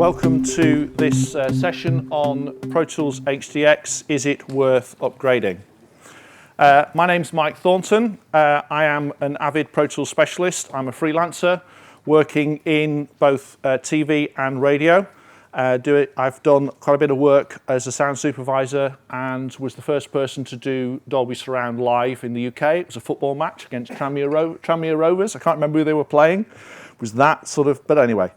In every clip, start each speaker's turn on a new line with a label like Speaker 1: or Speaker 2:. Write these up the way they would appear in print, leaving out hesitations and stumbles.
Speaker 1: Welcome to this session on Pro Tools HDX, Is It Worth Upgrading? My name's Mike Thornton. I am an Avid Pro Tools specialist. I'm a freelancer working in both TV and radio. I've done quite a bit of work as a sound supervisor and was the first person to do Dolby Surround live in the UK. It was a football match against Tranmere Rovers. I can't remember who they were playing. It was that sort of, but anyway.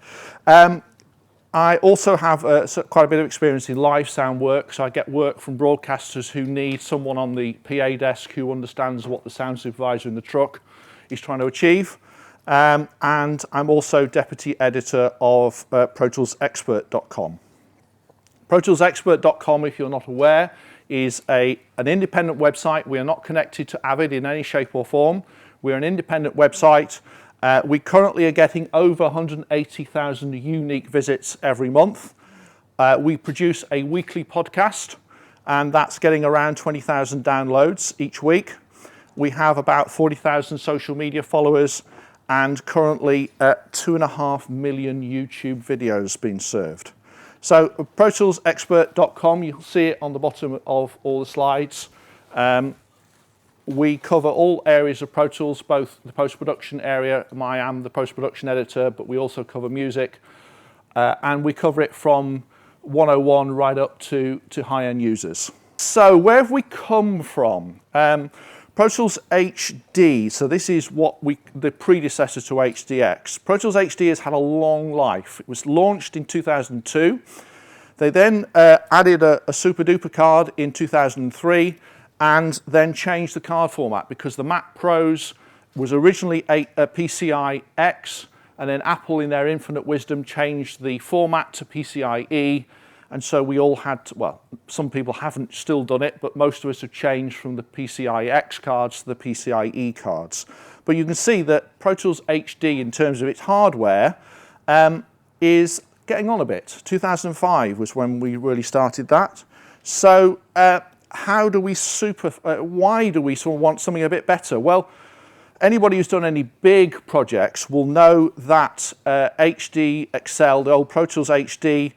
Speaker 1: I also have quite a bit of experience in live sound work, so I get work from broadcasters who need someone on the PA desk who understands what the sound supervisor in the truck is trying to achieve. And I'm also deputy editor of ProToolsExpert.com. ProToolsExpert.com, if you're not aware, is an independent website. We are not connected to Avid in any shape or form. We're an independent website. We currently are getting over 180,000 unique visits every month. We produce a weekly podcast, and that's getting around 20,000 downloads each week. We have about 40,000 social media followers, and currently 2.5 million YouTube videos being served. So ProToolsExpert.com, you'll see it on the bottom of all the slides. We cover all areas of Pro Tools, both the post-production area. I am the post-production editor, but we also cover music. And we cover it from 101 right up to high-end users. So where have we come from? Pro Tools HD, so this is the predecessor to HDX. Pro Tools HD has had a long life. It was launched in 2002. They then added a super duper card in 2003, and then changed the card format because the Mac Pros was originally a PCI X, and then Apple in their infinite wisdom changed the format to PCIe, and so we all had to, well, some people haven't still done it, but most of us have changed from the PCI X cards to the PCIe cards. But you can see that Pro Tools HD, in terms of its hardware, is getting on a bit. 2005 was when we really started that. So why do we sort of want something a bit better? Well, anybody who's done any big projects will know that HD Excel, the old Pro Tools HD,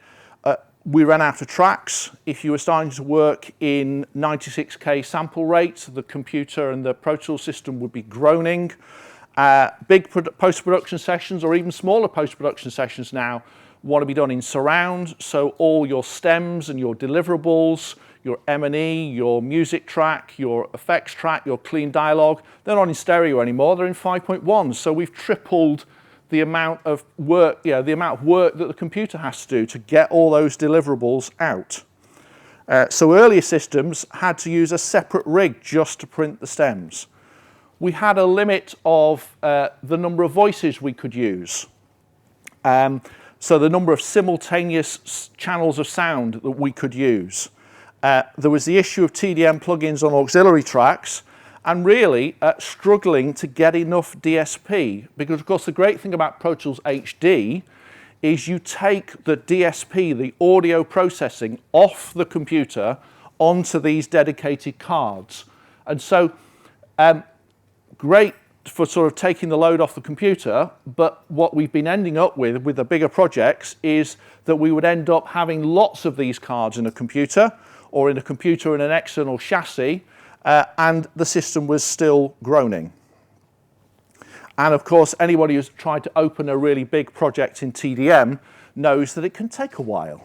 Speaker 1: we ran out of tracks. If you were starting to work in 96K sample rates, the computer and the Pro Tools system would be groaning. Big post-production sessions, or even smaller post-production sessions now, want to be done in surround, so all your stems and your deliverables, your M&E, your music track, your effects track, your clean dialogue, they're not in stereo anymore, they're in 5.1. So we've tripled the amount of work, that the computer has to do to get all those deliverables out. So earlier systems had to use a separate rig just to print the stems. We had a limit of the number of voices we could use. So the number of simultaneous channels of sound that we could use. There was the issue of TDM plugins on auxiliary tracks, and really struggling to get enough DSP, because of course the great thing about Pro Tools HD is you take the DSP, the audio processing, off the computer onto these dedicated cards. And so great for sort of taking the load off the computer, but what we've been ending up with the bigger projects is that we would end up having lots of these cards in a computer, or in a computer in an external chassis, and the system was still groaning. And of course, anybody who's tried to open a really big project in TDM knows that it can take a while.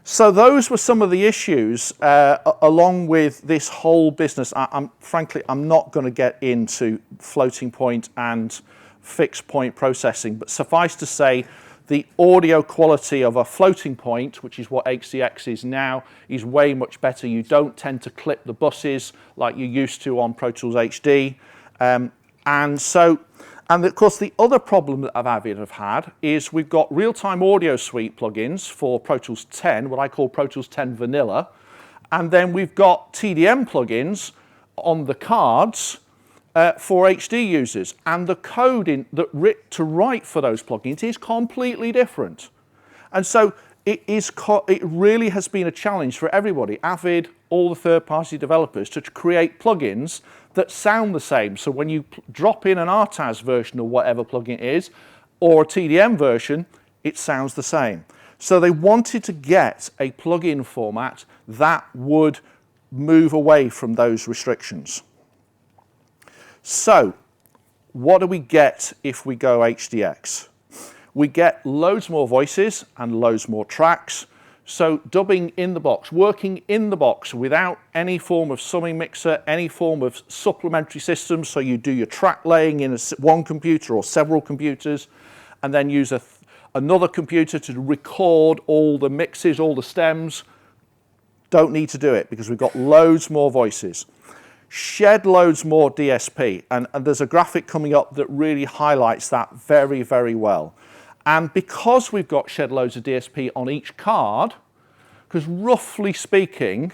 Speaker 1: So those were some of the issues along with this whole business. Frankly, I'm not going to get into floating point and fixed point processing, but suffice to say, the audio quality of a floating point, which is what HDX is now, is way much better. You don't tend to clip the buses like you used to on Pro Tools HD. And of course, the other problem that Avid have had is we've got real-time audio suite plugins for Pro Tools 10, what I call Pro Tools 10 Vanilla. And then we've got TDM plugins on the cards for HD users, and the code to write for those plugins is completely different. And so it really has been a challenge for everybody, Avid, all the third-party developers, to create plugins that sound the same. So when you drop in an RTAS version of whatever plugin it is, or a TDM version, it sounds the same. So they wanted to get a plug-in format that would move away from those restrictions. So what do we get if we go HDX? We get loads more voices and loads more tracks. So dubbing in the box, working in the box without any form of summing mixer, any form of supplementary systems. So you do your track laying in one computer or several computers, and then use another computer to record all the mixes, all the stems. Don't need to do it because we've got loads more voices. Shed loads more DSP, and there's a graphic coming up that really highlights that very, very well. And because we've got shed loads of DSP on each card, because roughly speaking,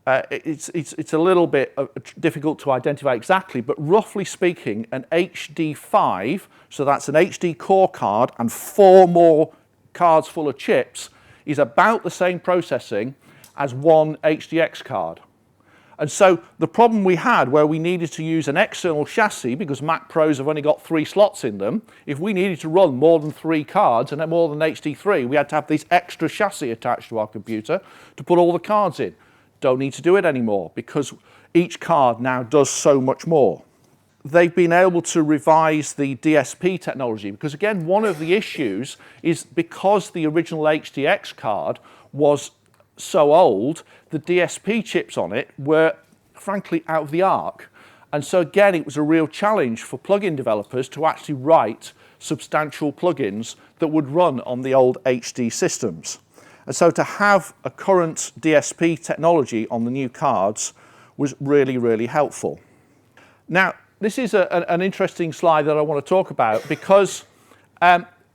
Speaker 1: it's a little bit difficult to identify exactly, but roughly speaking, an HD5, so that's an HD core card and 4 more cards full of chips, is about the same processing as one HDX card. And so the problem we had where we needed to use an external chassis, because Mac Pros have only got 3 slots in them, if we needed to run more than 3 cards and more than HD3, we had to have this extra chassis attached to our computer to put all the cards in. Don't need to do it anymore because each card now does so much more. They've been able to revise the DSP technology because, again, one of the issues is because the original HDX card was so old, the DSP chips on it were frankly out of the arc. And so again, it was a real challenge for plugin developers to actually write substantial plugins that would run on the old HD systems. And so to have a current DSP technology on the new cards was really, really helpful. Now, this is an interesting slide that I want to talk about because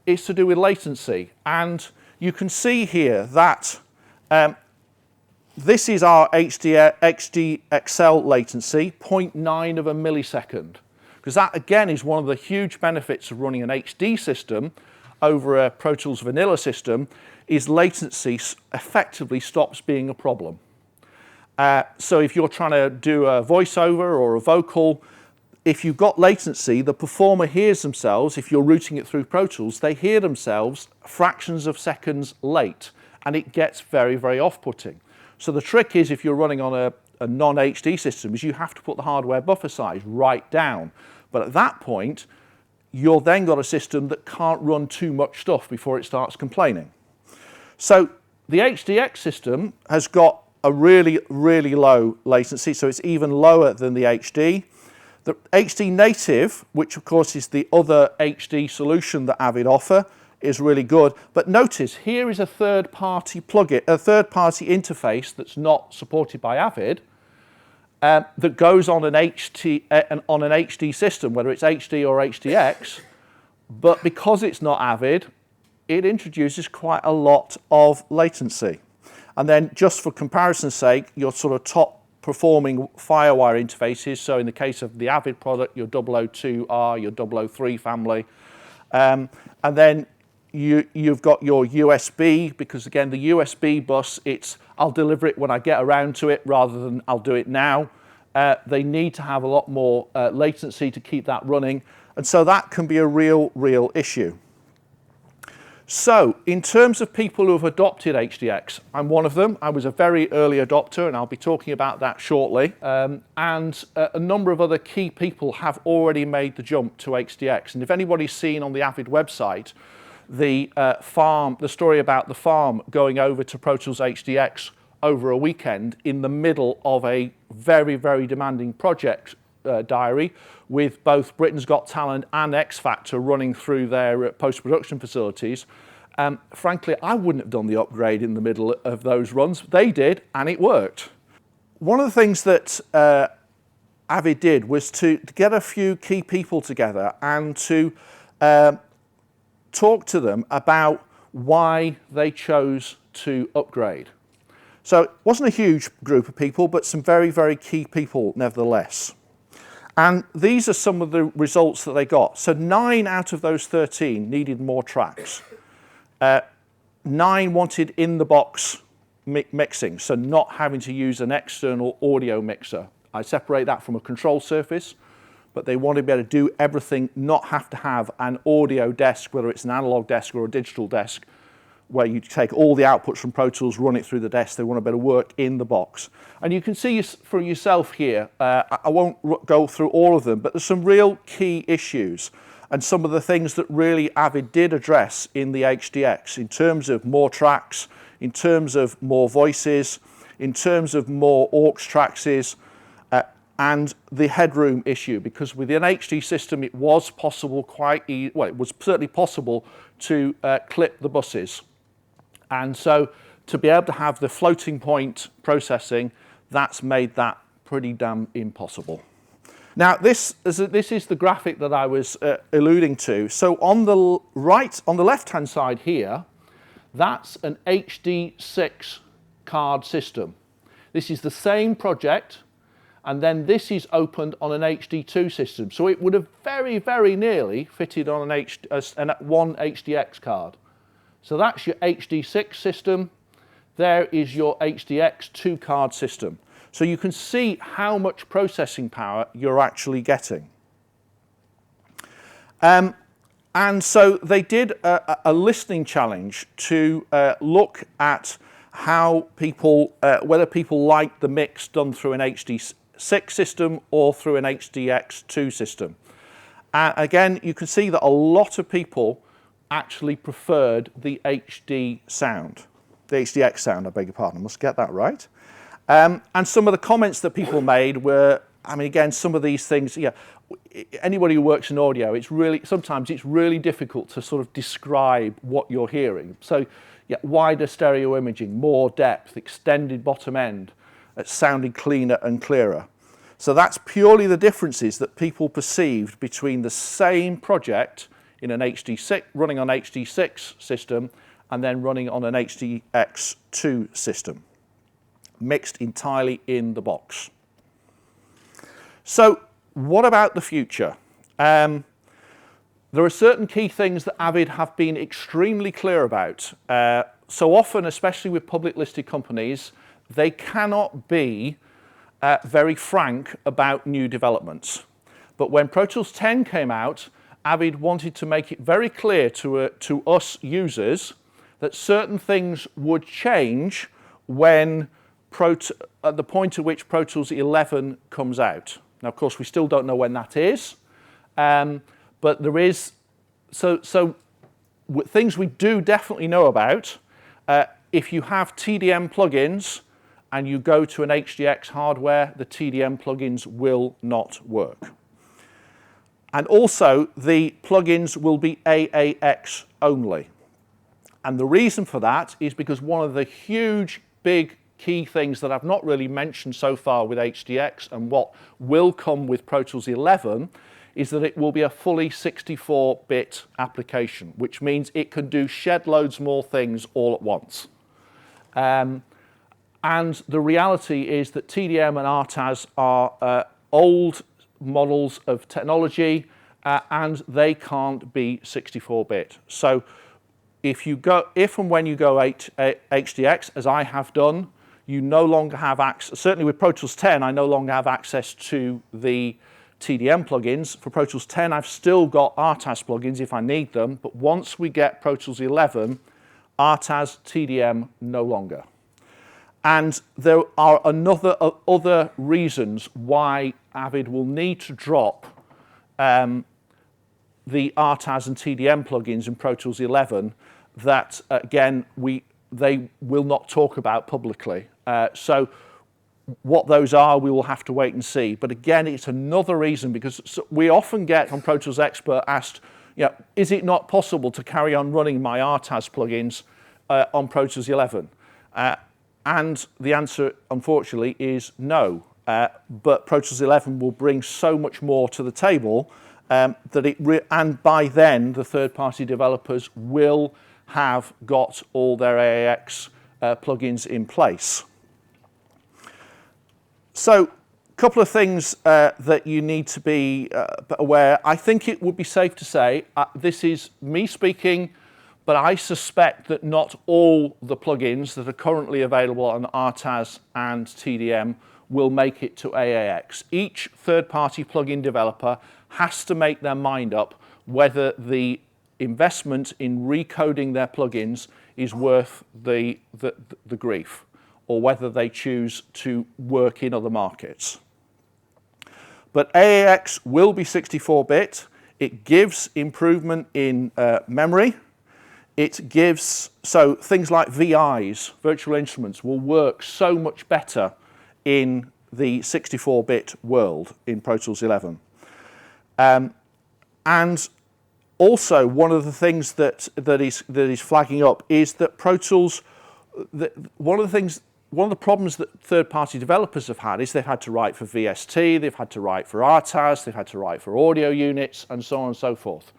Speaker 1: it's to do with latency. And you can see here that this is our HDXL latency, 0.9 of a millisecond. Because that, again, is one of the huge benefits of running an HD system over a Pro Tools vanilla system, is latency effectively stops being a problem. So if you're trying to do a voiceover or a vocal, if you've got latency, the performer hears themselves, if you're routing it through Pro Tools, they hear themselves fractions of seconds late, and it gets very, very off-putting. So the trick is, if you're running on a non-HD system, is you have to put the hardware buffer size right down. But at that point, you're then got a system that can't run too much stuff before it starts complaining. So the HDX system has got a really, really low latency, so it's even lower than the HD. The HD native, which of course is the other HD solution that Avid offer, is really good. But notice here is a third-party plugin, a third-party interface that's not supported by Avid, that goes on an HD system, whether it's HD or HDX. But because it's not Avid, it introduces quite a lot of latency. And then, just for comparison's sake, your sort of top performing FireWire interfaces, so in the case of the Avid product, your 002R, your 003 family, and then you've got your USB, because again, the USB bus, it's I'll deliver it when I get around to it rather than I'll do it now. They need to have a lot more latency to keep that running, and so that can be a real issue. So, in terms of people who have adopted HDX, I'm one of them. I was a very early adopter, and I'll be talking about that shortly. And a number of other key people have already made the jump to HDX. And if anybody's seen on the Avid website the story about the farm going over to Pro Tools HDX over a weekend in the middle of a very, very demanding project diary, with both Britain's Got Talent and X Factor running through their post-production facilities. Frankly, I wouldn't have done the upgrade in the middle of those runs. They did, and it worked. One of the things that Avid did was to get a few key people together and to talk to them about why they chose to upgrade. So it wasn't a huge group of people, but some very, very key people nevertheless. And these are some of the results that they got. So 9 out of those 13 needed more tracks. 9 wanted in-the-box mixing, so not having to use an external audio mixer. I separate that from a control surface, but they want to be able to do everything, not have to have an audio desk, whether it's an analog desk or a digital desk, where you take all the outputs from Pro Tools, run it through the desk. They want to be able to work in the box. And you can see for yourself here, I won't go through all of them, but there's some real key issues and some of the things that really Avid did address in the HDX in terms of more tracks, in terms of more voices, in terms of more aux tracks, and the headroom issue, because with an HD system it was possible it was certainly possible to clip the buses. And so to be able to have the floating point processing, that's made that pretty damn impossible. Now this is the graphic that I was alluding to. So on the left-hand side here, that's an HD6 card system. This is the same project, and then this is opened on an HD2 system. So it would have very, very nearly fitted on one HDX card. So that's your HD6 system. There is your HDX 2-card system. So you can see how much processing power you're actually getting. And so they did a listening challenge to look at how people, whether people liked the mix done through an HD6 system or through an HDX2 system. Again, you can see that a lot of people actually preferred the HD sound, the HDX sound, I beg your pardon, I must get that right. And some of the comments that people made were, I mean, again, some of these things, yeah, anybody who works in audio, sometimes it's really difficult to sort of describe what you're hearing. So, yeah, wider stereo imaging, more depth, extended bottom end, sounding cleaner and clearer. So that's purely the differences that people perceived between the same project in an HD6, running on HD6 system, and then running on an HDX2 system, mixed entirely in the box. So what about the future? There are certain key things that Avid have been extremely clear about. So often, especially with public listed companies, they cannot be very frank about new developments. But when Pro Tools 10 came out, Avid wanted to make it very clear to us users that certain things would change when at the point at which Pro Tools 11 comes out. Now, of course, we still don't know when that is, but there is, things we do definitely know about. If you have TDM plugins and you go to an HDX hardware, the TDM plugins will not work. And also, the plugins will be AAX only. And the reason for that is because one of the huge, big, key things that I've not really mentioned so far with HDX and what will come with Pro Tools 11 is that it will be a fully 64-bit application, which means it can do shed loads more things all at once. And the reality is that TDM and RTAS are old models of technology, and they can't be 64-bit. So if and when you go HDX, as I have done, you no longer have access. Certainly with Pro Tools 10, I no longer have access to the TDM plugins. For Pro Tools 10, I've still got RTAS plugins if I need them, but once we get Pro Tools 11, RTAS, TDM, no longer. And there are other reasons why Avid will need to drop the RTAS and TDM plugins in Pro Tools 11 that, again, they will not talk about publicly. So what those are, we will have to wait and see. But again, it's another reason, because we often get on Pro Tools Expert asked, is it not possible to carry on running my RTAS plugins on Pro Tools 11? And the answer, unfortunately, is no. But Pro Tools 11 will bring so much more to the table and by then, the third-party developers will have got all their AAX plugins in place. So, a couple of things that you need to be aware. I think it would be safe to say, this is me speaking, but I suspect that not all the plugins that are currently available on RTAS and TDM will make it to AAX. Each third-party plugin developer has to make their mind up whether the investment in recoding their plugins is worth the grief, or whether they choose to work in other markets. But AAX will be 64-bit. It gives improvement in memory. It gives, so things like VIs, virtual instruments, will work so much better in the 64-bit world in Pro Tools 11. And also, one of the things that is flagging up is that Pro Tools, one of the problems that third-party developers have had is they've had to write for VST, they've had to write for RTAS, they've had to write for audio units, and so on and so forth.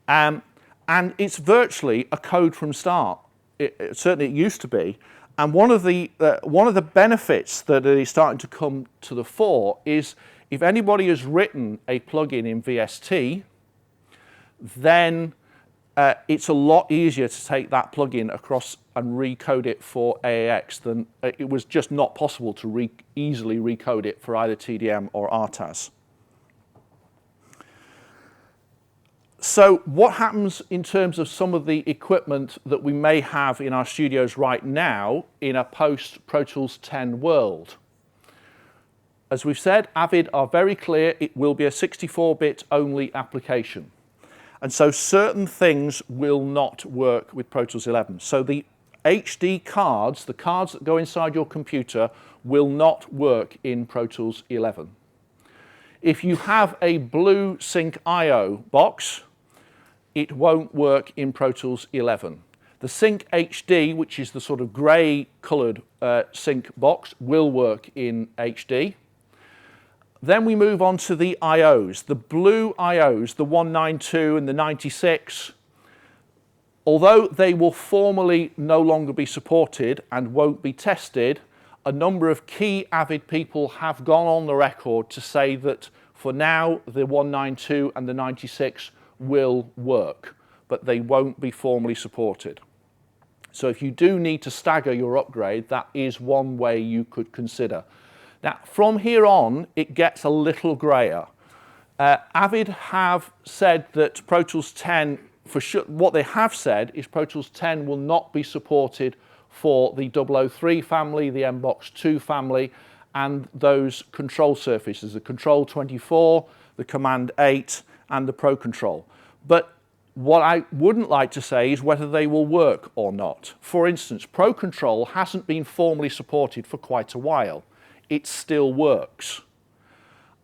Speaker 1: And it's virtually a code from start. Certainly it used to be. And one of the benefits that is starting to come to the fore is if anybody has written a plugin in VST, then it's a lot easier to take that plugin across and recode it for AAX than it was just not possible to easily recode it for either TDM or RTAS. So what happens in terms of some of the equipment that we may have in our studios right now in a post-Pro Tools 10 world? As we've said, Avid are very clear it will be a 64-bit only application. And so certain things will not work with Pro Tools 11. So the HD cards, the cards that go inside your computer, will not work in Pro Tools 11. If you have a blue Sync IO box, it won't work in Pro Tools 11. The Sync HD, which is the sort of grey coloured sync box, will work in HD. Then we move on to the IOs. The blue IOs, the 192 and the 96, although they will formally no longer be supported and won't be tested, a number of key Avid people have gone on the record to say that for now the 192 and the 96 will work, but they won't be formally supported. So if you do need to stagger your upgrade, that is one way you could consider. Now, from here on, it gets a little grayer. Avid have said that Pro Tools 10, for sure, what they have said is Pro Tools 10 will not be supported for the 003 family, the MBox 2 family, and those control surfaces, the Control 24, the Command 8, and the Pro Control. But what I wouldn't like to say is whether they will work or not. For instance, Pro Control hasn't been formally supported for quite a while. It still works.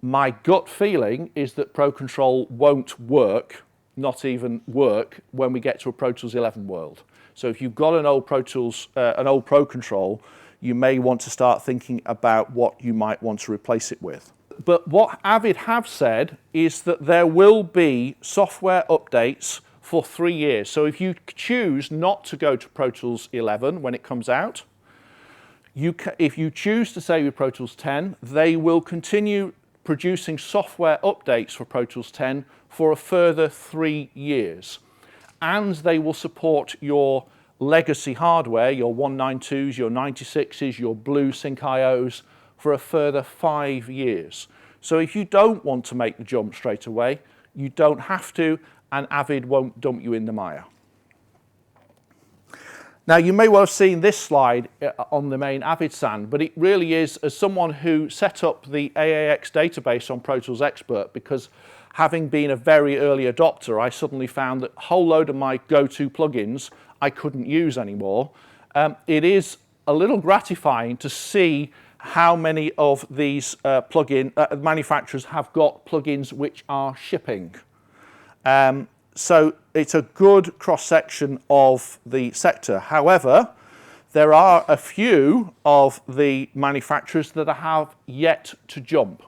Speaker 1: My gut feeling is that Pro Control won't work, not even work, when we get to a Pro Tools 11 world. So if you've got an old Pro Tools, an old Pro Control, you may want to start thinking about what you might want to replace it with. But what Avid have said is that there will be software updates for 3 years. So if you choose not to go to Pro Tools 11 when it comes out, if you choose to stay with Pro Tools 10, they will continue producing software updates for Pro Tools 10 for a further 3 years. And they will support your legacy hardware, your 192s, your 96s, your blue Sync IOs, for a further 5 years. So if you don't want to make the jump straight away, you don't have to, and Avid won't dump you in the mire. Now, you may well have seen this slide on the main Avid stand, but it really is, as someone who set up the AAX database on Pro Tools Expert, because having been a very early adopter, I suddenly found that a whole load of my go-to plugins I couldn't use anymore. It is a little gratifying to see how many of these manufacturers have got plugins which are shipping. So it's a good cross-section of the sector. However, there are a few of the manufacturers that have yet to jump.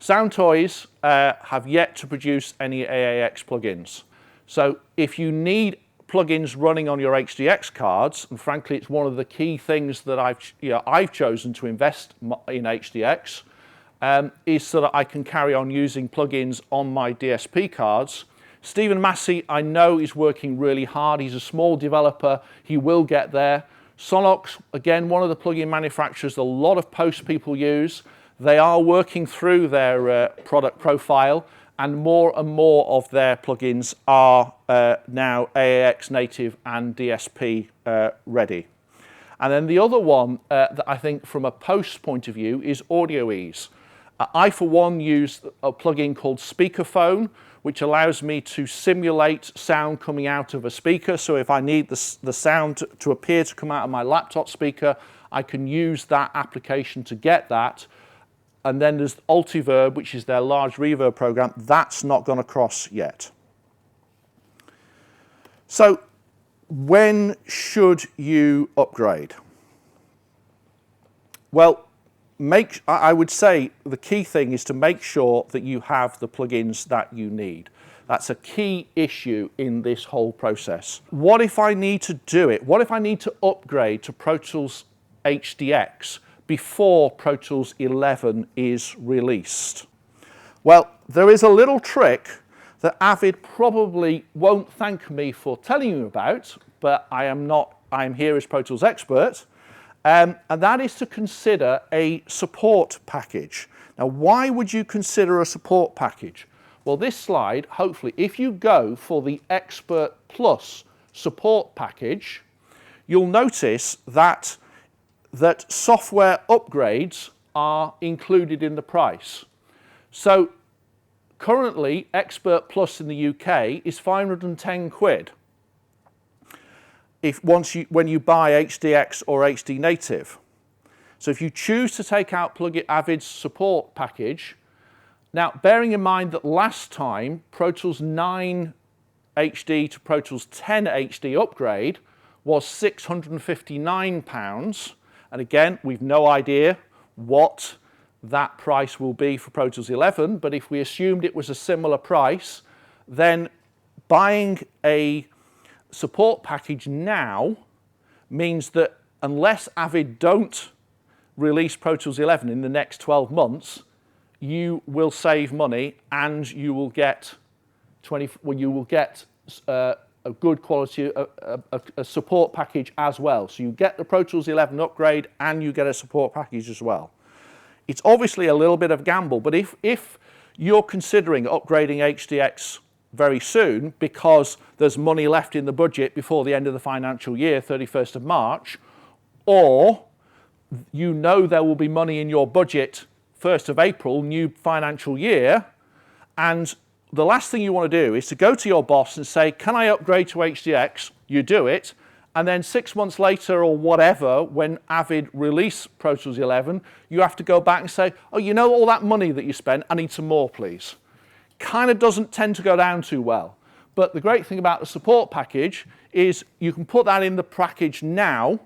Speaker 1: Soundtoys have yet to produce any AAX plugins. So if you need plugins running on your HDX cards, and frankly it's one of the key things that I've chosen to invest in HDX, is so that I can carry on using plugins on my DSP cards. Stephen Massey, I know, is working really hard. He's a small developer. He will get there. Sonox, again, one of the plugin manufacturers a lot of post people use. They are working through their product profile, and more of their plugins are now AAX native and DSP ready. And then the other one that I think from a post point of view is Audio Ease. I, for one, use a plugin called Speakerphone, which allows me to simulate sound coming out of a speaker. So if I need the sound to appear to come out of my laptop speaker, I can use that application to get that. And then there's Altiverb, which is their large reverb program. That's not gone across yet. So when should you upgrade? Well, I would say the key thing is to make sure that you have the plugins that you need. That's a key issue in this whole process. What if I need to do it? What if I need to upgrade to Pro Tools HDX before Pro Tools 11 is released? Well, there is a little trick that Avid probably won't thank me for telling you about, but I am here as Pro Tools expert, and that is to consider a support package. Now, why would you consider a support package? Well, this slide, hopefully, if you go for the Expert Plus support package, you'll notice that software upgrades are included in the price. So currently, Expert Plus in the UK is 510 quid when you buy HDX or HD Native. So if you choose to take out Avid's support package, now bearing in mind that last time Pro Tools 9 HD to Pro Tools 10 HD upgrade was £659, and again, we've no idea what that price will be for Pro Tools 11, but if we assumed it was a similar price, then buying a support package now means that unless Avid don't release Pro Tools 11 in the next 12 months, you will save money and you will get a good quality, a support package as well. So you get the Pro Tools 11 upgrade and you get a support package as well. It's obviously a little bit of a gamble, but if you're considering upgrading HDX very soon because there's money left in the budget before the end of the financial year, 31st of March, or you know there will be money in your budget 1st of April, new financial year, and the last thing you want to do is to go to your boss and say, can I upgrade to HDX? You do it, and then 6 months later or whatever, when Avid release Pro Tools 11, you have to go back and say, oh, you know all that money that you spent, I need some more, please. Kind of doesn't tend to go down too well. But the great thing about the support package is you can put that in the package now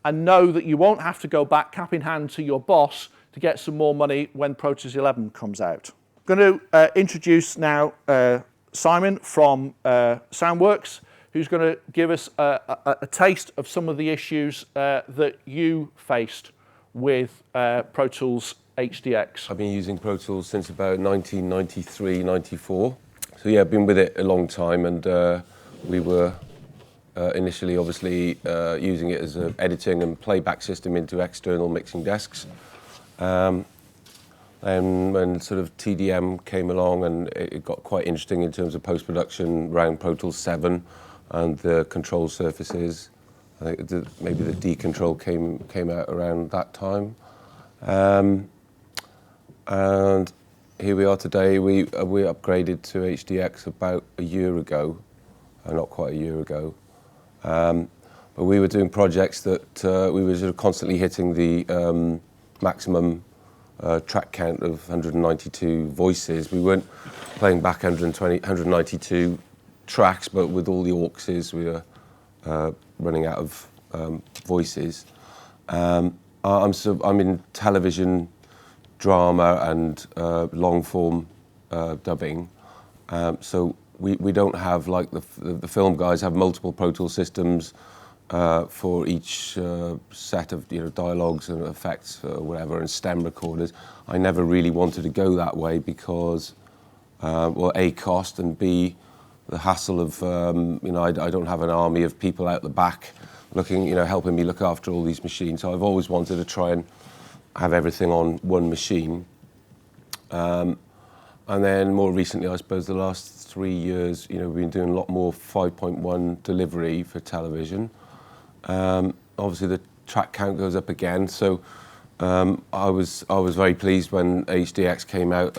Speaker 1: and know that you won't have to go back cap in hand to your boss to get some more money when Pro Tools 11 comes out. I'm going to introduce now Simon from Soundworks, who's going to give us a taste of some of the issues that you faced with Pro Tools HDX.
Speaker 2: I've been using Pro Tools since about 1993, 94. So yeah, I've been with it a long time, and we were initially obviously using it as an editing and playback system into external mixing desks. And when sort of TDM came along, and it got quite interesting in terms of post-production around Pro Tools 7 and the control surfaces. I think maybe the D control came out around that time. And here we are today. We upgraded to HDX about a year ago, not quite a year ago. But we were doing projects that we were sort of constantly hitting the maximum track count of 192 voices. We weren't playing back 192 tracks, but with all the auxes, we were running out of voices. I'm in television, drama, and long form dubbing. So we don't have, like the film guys have multiple Pro Tools systems for each set of dialogues and effects or whatever, and stem recorders. I never really wanted to go that way because, well, A, cost, and B, the hassle of, I don't have an army of people out the back looking, helping me look after all these machines. So I've always wanted to try and have everything on one machine. And then more recently, I suppose the last 3 years, we've been doing a lot more 5.1 delivery for television. Obviously, the track count goes up again. So I was very pleased when HDX came out,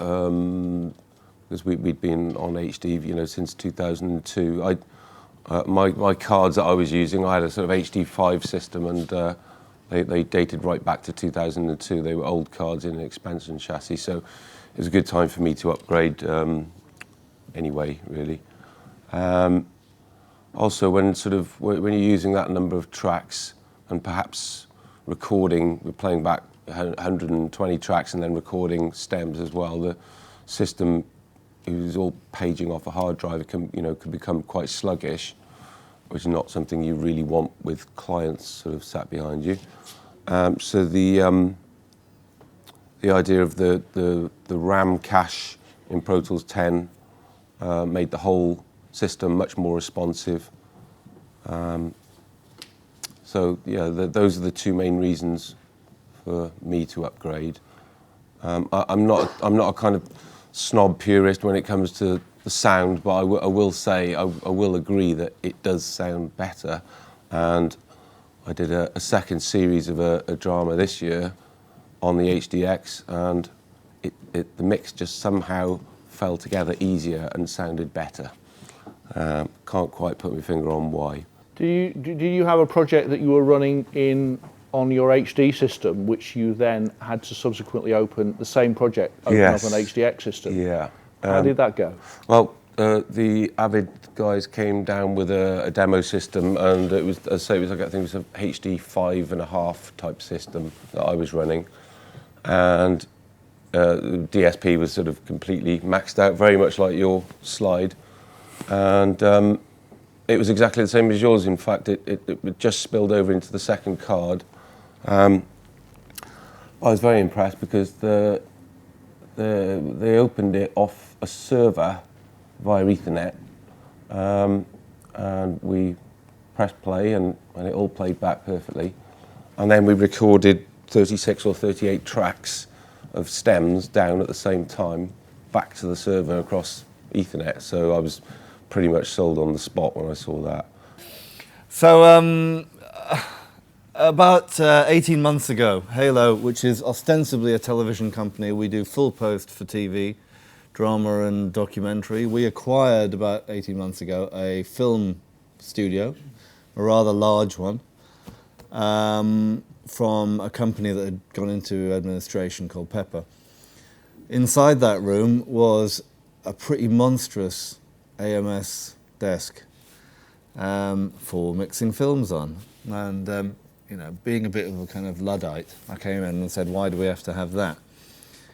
Speaker 2: because we'd been on HD, since 2002. My cards that I was using, I had a sort of HD5 system, and they dated right back to 2002. They were old cards in an expansion chassis, so it was a good time for me to upgrade anyway, really. Also, when you're using that number of tracks and perhaps recording, we're playing back 120 tracks and then recording stems as well, the system, it was all paging off a hard drive, it could become quite sluggish, which is not something you really want with clients sort of sat behind you. So the idea of the RAM cache in Pro Tools 10 made the whole system much more responsive. So yeah, those are the two main reasons for me to upgrade. I'm not a kind of snob purist when it comes to the sound, but I will say, I will agree that it does sound better. And I did a second series of a drama this year on the HDX, and the mix just somehow fell together easier and sounded better. Can't quite put my finger on why.
Speaker 1: Do you have a project that you were running on your HD system, which you then had to subsequently open the same project, open up an HDX system?
Speaker 2: Yeah.
Speaker 1: How did that go?
Speaker 2: Well, the Avid guys came down with a demo system, and it was, as I say, I think it was a HD 5.5 type system that I was running, and the DSP was sort of completely maxed out, very much like your slide, and it was exactly the same as yours. In fact, it just spilled over into the second card. I was very impressed because they opened it off a server via Ethernet, and we pressed play, and it all played back perfectly. And then we recorded 36 or 38 tracks of stems down at the same time, back to the server across Ethernet. So I was pretty much sold on the spot when I saw that.
Speaker 3: So about 18 months ago, Halo, which is ostensibly a television company, we do full post for TV, drama and documentary. We acquired about 18 months ago a film studio, a rather large one, from a company that had gone into administration called Pepper. Inside that room was a pretty monstrous AMS desk for mixing films on. And being a bit of a kind of Luddite, I came in and said, why do we have to have that?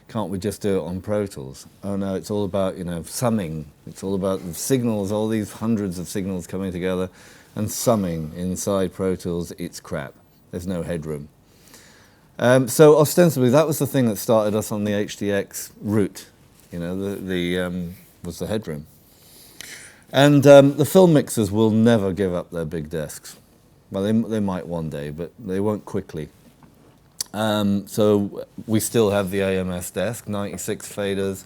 Speaker 3: Can't we just do it on Pro Tools? Oh no, it's all about, summing. It's all about the signals, all these hundreds of signals coming together, and summing inside Pro Tools, it's crap. There's no headroom. So ostensibly, that was the thing that started us on the HDX route, was the headroom. And the film mixers will never give up their big desks. Well, they might one day, but they won't quickly. So we still have the AMS desk, 96 faders,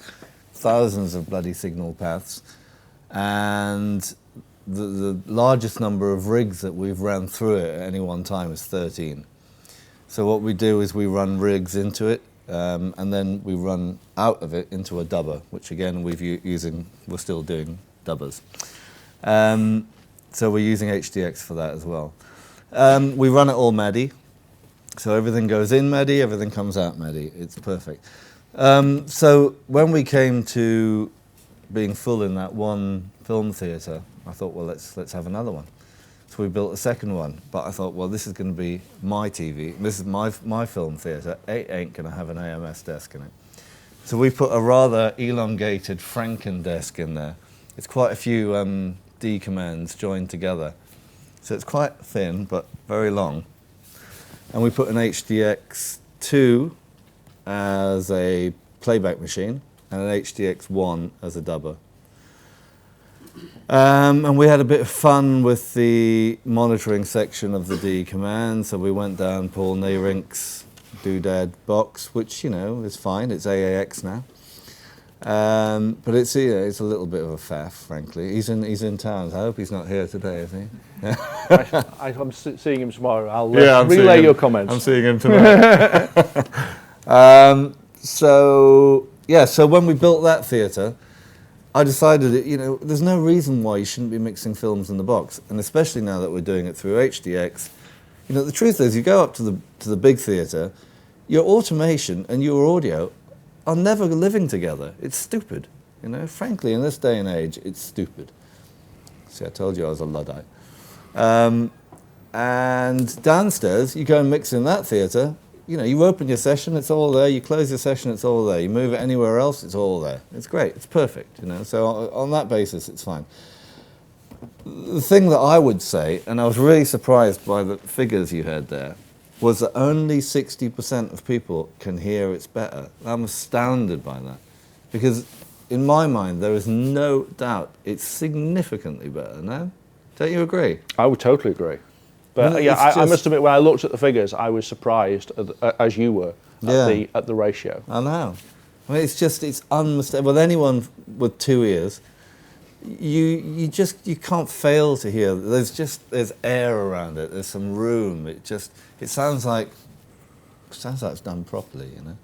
Speaker 3: thousands of bloody signal paths, and the largest number of rigs that we've ran through it at any one time is 13. So what we do is we run rigs into it, and then we run out of it into a dubber, which again we're still doing dubbers. So we're using HDX for that as well. We run it all MADI, so everything goes in MADI, everything comes out MADI. It's perfect. So when we came to being full in that one film theatre, I thought, well, let's have another one. So we built a second one, but I thought, well, this is going to be my TV. This is my film theatre. It ain't going to have an AMS desk in it. So we put a rather elongated Franken desk in there. It's quite a few D commands joined together. So it's quite thin, but very long. And we put an HDX2 as a playback machine and an HDX1 as a dubber. And we had a bit of fun with the monitoring section of the D command. So we went down Paul Nayrink's doodad box, which, you know, is fine. It's AAX now. But it's a little bit of a faff, frankly. He's in town. I hope he's not here today, is he?
Speaker 1: I'm seeing him tomorrow. I'll relay your comments.
Speaker 3: I'm seeing him tonight. So when we built that theatre, I decided that, you know, there's no reason why you shouldn't be mixing films in the box, and especially now that we're doing it through HDX. You know, the truth is, you go up to the big theatre, your automation and your audio are never living together. It's stupid, you know. Frankly, in this day and age, it's stupid. See, I told you I was a Luddite. And downstairs, you go and mix in that theatre. You know, you open your session, it's all there. You close your session, it's all there. You move it anywhere else, it's all there. It's great, it's perfect, you know. So on that basis, it's fine. The thing that I would say, and I was really surprised by the figures you had there, was that only 60% of people can hear it's better. I'm astounded by that. Because in my mind, there is no doubt it's significantly better, no? Don't you agree?
Speaker 1: I would totally agree. But
Speaker 3: No,
Speaker 1: yeah,
Speaker 3: it's
Speaker 1: I must admit, when I looked at the figures, I was surprised, as you were, at the ratio.
Speaker 3: I know. I mean, it's unmistakable. With anyone with two ears, you can't fail to hear. There's air around it. There's some room. It sounds like it's done properly, you know.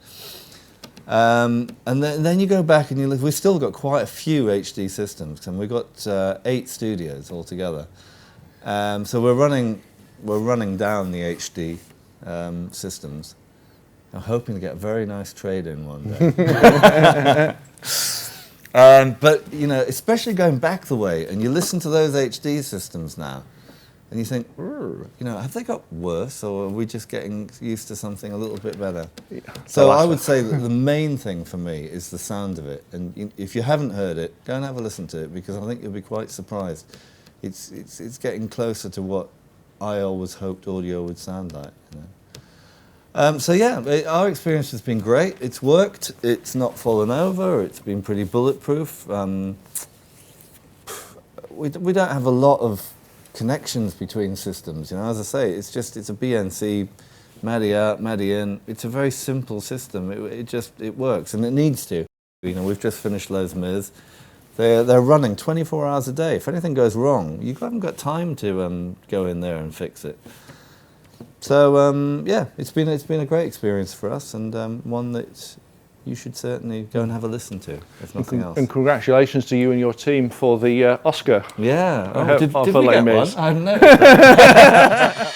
Speaker 3: And then you go back and you look. We've still got quite a few HD systems, and we've got 8 studios altogether. So we're running down the HD systems. I'm hoping to get a very nice trade in one day. But you know, especially going back the way, and you listen to those HD systems now, and you think, you know, have they got worse, or are we just getting used to something a little bit better? Yeah, so I would say that the main thing for me is the sound of it, and if you haven't heard it, go and have a listen to it, because I think you'll be quite surprised. It's getting closer to what I always hoped audio would sound like, you know. So yeah, our experience has been great. It's worked. It's not fallen over. It's been pretty bulletproof. We don't have a lot of connections between systems, you know. As I say, it's a BNC, MADI out, MADI in. It's a very simple system. It works, and it needs to. You know, we've just finished Les Mis. They're running 24 hours a day. If anything goes wrong, you haven't got time to go in there and fix it. So yeah, it's been a great experience for us, and one that you should certainly go and have a listen to, if nothing else.
Speaker 1: And congratulations to you and your team for the Oscar.
Speaker 3: Yeah.
Speaker 1: Did
Speaker 3: we get
Speaker 1: Les Mis.
Speaker 3: one? I haven't noticed that.